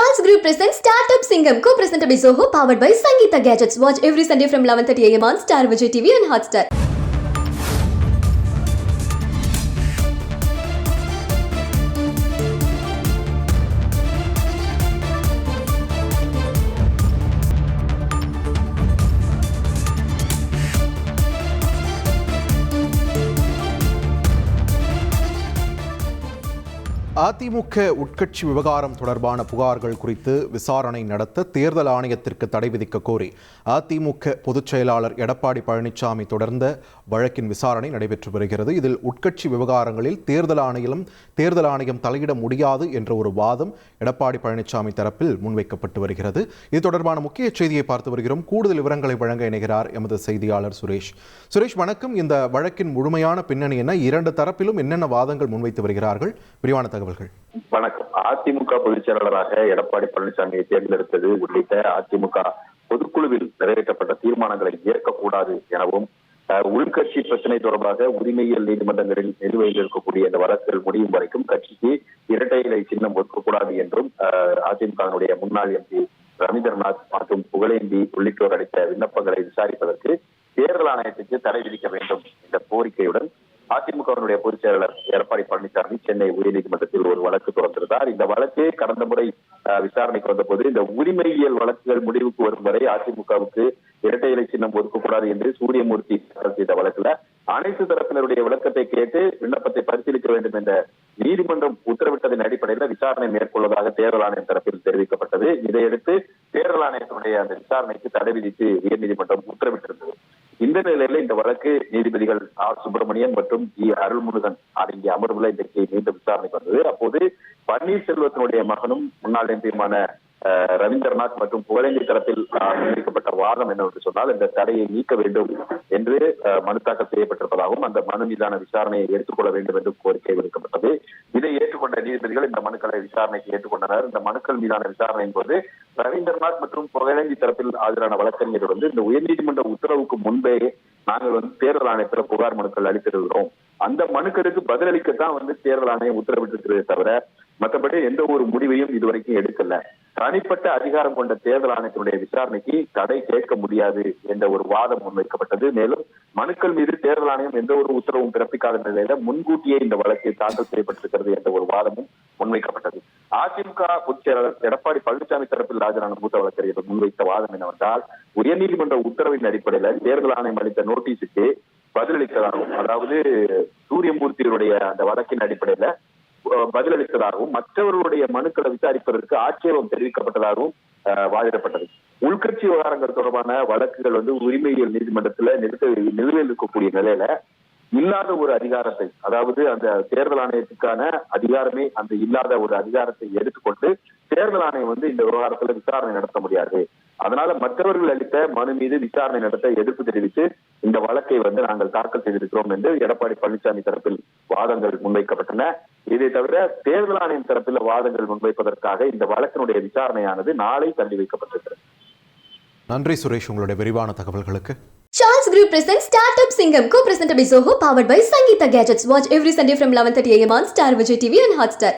Charles Group presents Startup Singham, co-presented by Zoho, powered by Sangeeta Gadgets. Watch every Sunday from 11:30 a.m. on Star Vijay TV and Hotstar. AIADMK உட்கட்சி விவகாரம் தொடர்பான புகார்கள் குறித்து விசாரணை நடத்த தேர்தல் ஆணையத்திற்கு தடை விதிக்க கோரி அதிமுக பொதுச் செயலாளர் எடப்பாடி பழனிசாமி தொடர்ந்த வழக்கின் விசாரணை நடைபெற்று வருகிறது. இதில் உட்கட்சி விவகாரங்களில் தேர்தல் ஆணையம் தலையிட முடியாது என்ற ஒரு வாதம் எடப்பாடி பழனிசாமி தரப்பில் முன்வைக்கப்பட்டு வருகிறது. இது தொடர்பான முக்கிய செய்தியை பார்த்து வருகிறோம். கூடுதல் விவரங்களை வழங்க இணைகிறார் எமது செய்தியாளர் சுரேஷ். வணக்கம். இந்த வழக்கின் முழுமையான பின்னணி என்ன? இரண்டு தரப்பிலும் என்னென்ன வாதங்கள் முன்வைத்து வருகிறார்கள்? விரிவான தகவல்கள். வணக்கம். அதிமுக பொதுச் செயலாளராக எடப்பாடி பழனிசாமியை தேர்ந்தெடுத்தது உள்ளிட்ட அதிமுக பொதுக்குழுவில் நிறைவேற்றப்பட்ட தீர்மானங்களை ஏற்கக்கூடாது எனவும், உள்கட்சி பிரச்சனை தொடர்பாக உரிமையியல் நீதிமன்றங்களில் நிலுவையில் இருக்கக்கூடிய இந்த வழக்குகள் முடியும் வரைக்கும் கட்சிக்கு இரட்டை இலை சின்னம் ஒதுக்கக்கூடாது என்றும் அதிமுகவினுடைய முன்னாள் எம்பி ரவீந்திரநாத் மற்றும் புகழேந்தி உள்ளிட்டோர் அளித்த விண்ணப்பங்களை விசாரிப்பதற்கு தேர்தல் ஆணையத்துக்கு தடை விதிக்க வேண்டும் என்ற கோரிக்கையுடன் அதிமுகவினுடைய பொதுச் செயலாளர் எடப்பாடி பழனிசாமி சென்னை உயர்நீதிமன்றத்தில் ஒரு வழக்கு தொடர்ந்திருந்தார். இந்த வழக்கு கடந்த முறை விசாரணைக்கு வந்தபோது இந்த உரிமையியல் வழக்குகள் முடிவுக்கு வரும் வரை அதிமுகவுக்கு இரட்டை இலை சின்னம் ஒதுக்கக்கூடாது என்று சூரியமூர்த்தி செய்த வழக்குல அனைத்து தரப்பினருடைய விளக்கத்தை கேட்டு விண்ணப்பத்தை பரிசீலிக்க வேண்டும் என்ற நீதிமன்றம் உத்தரவிட்டதன் அடிப்படையில் விசாரணை மேற்கொள்வதாக தேர்தல் ஆணையம் தரப்பில் தெரிவிக்கப்பட்டது. இதையடுத்து தேர்தல் ஆணையத்தினுடைய அந்த விசாரணைக்கு தடை விதித்து உயர்நீதிமன்றம் உத்தரவிட்டிருந்தது. இந்த நிலையில இந்த வழக்கு நீதிபதிகள் ஆர் சுப்பிரமணியன் மற்றும் ஜி அருள்முருகன் அடங்கிய அமர்வுல இன்றைக்கு மீண்டும் விசாரணைக்கு வந்தது. அப்போது பன்னீர்செல்வத்தினுடைய மகனும் முன்னாள் எம்பியுமான ரவீந்திரநாத் மற்றும் புகழேந்தி தரப்பில் முன்வைக்கப்பட்ட வாதம் என்னவென்று சொன்னால், இந்த தடையை நீக்க வேண்டும் என்று மனு தாக்கல் செய்யப்பட்டிருப்பதாகவும் அந்த மனு மீதான விசாரணையை எடுத்துக்கொள்ள வேண்டும் என்றும் கோரிக்கை விடுக்கப்பட்டது. இதை ஏற்றுக்கொண்ட நீதிபதிகள் இந்த மனுக்களை விசாரணைக்கு ஏற்றுக்கொண்டனர். இந்த மனுக்கள் மீதான விசாரணையின் போது ரவீந்திரநாத் மற்றும் புகழேந்தி தரப்பில் ஆஜரான வழக்கறிஞர் இந்த உயர்நீதிமன்ற உத்தரவுக்கு முன்பே நாங்கள் தேர்தல் ஆணையத்தில் புகார் மனுக்கள் அளித்திருக்கிறோம், அந்த மனுக்களுக்கு பதிலளிக்கத்தான் தேர்தல் ஆணையம் உத்தரவிட்டிருக்கிறதே தவிர மற்றபடி எந்த ஒரு முடிவையும் இதுவரைக்கும் எடுக்கல. தனிப்பட்ட அதிகாரம் கொண்ட தேர்தல் ஆணையத்தினுடைய விசாரணைக்கு தடை கேட்க முடியாது என்ற ஒரு வாதம் முன்வைக்கப்பட்டது. மேலும் மனுக்கள் மீது தேர்தல் ஆணையம் எந்த ஒரு உத்தரவும் பிறப்பிக்காத நிலையில முன்கூட்டியே இந்த வழக்கு தாக்கல் செய்யப்பட்டிருக்கிறது என்ற ஒரு வாதமும் முன்வைக்கப்பட்டது. அதிமுக பொதுச் செயலாளர் எடப்பாடி பழனிசாமி தரப்பில் ஆஜரான மூத்த வழக்கறிஞர் முன்வைத்த வாதம் என்னவென்றால், உயர்நீதிமன்ற உத்தரவின் அடிப்படையில தேர்தல் ஆணையம் அளித்த நோட்டீஸுக்கு பதிலளித்ததாகவும், அதாவது சூரியமூர்த்தியுடைய அந்த வழக்கின் அடிப்படையில பதிலளித்ததாகவும் மற்றவர்களுடைய மனுக்களை விசாரிப்பதற்கு ஆட்சேபம் தெரிவிக்கப்பட்டதாகவும் வாதிடப்பட்டது. உள்கட்சி விவகாரங்கள் தொடர்பான வழக்குகள் உரிமையியல் நீதிமன்றத்துல நிலுவையில் இருக்கக்கூடிய நிலையில இல்லாத ஒரு அதிகாரத்தை, அதாவது அந்த தேர்தல் ஆணையத்துக்கான அதிகாரமே அந்த இல்லாத ஒரு அதிகாரத்தை எடுத்துக்கொண்டு தேர்தல் ஆணையம் இந்த விவகாரத்துல விசாரணை நடத்த முடியாது. அதனால மற்றவர்கள் அளித்த மனு மீது விசாரணை நடத்த எதிர்ப்பு தெரிவித்து இந்த வழக்கை நாங்கள் தாக்கல் செய்திருக்கிறோம் என்று எடப்பாடி பழனிசாமி தரப்பில் வாதங்கள் முன்வைக்கப்பட்டன. இதை தவிர தேர்தல் ஆணையம் தரப்பில் வாதங்கள் முன்வைப்பதற்காக இந்த வழக்கினுடைய விசாரணையானது நாளை தள்ளி வைக்கப்பட்டிருக்கிறது. நன்றி சுரேஷ், உங்களுடைய விரிவான தகவல்களுக்கு. Charles Group presents Startup Singham, co-presented by Zoho, powered by Sangeeta Gadgets. Watch every Sunday from 11:30 a.m. on Star Vijay TV and Hotstar.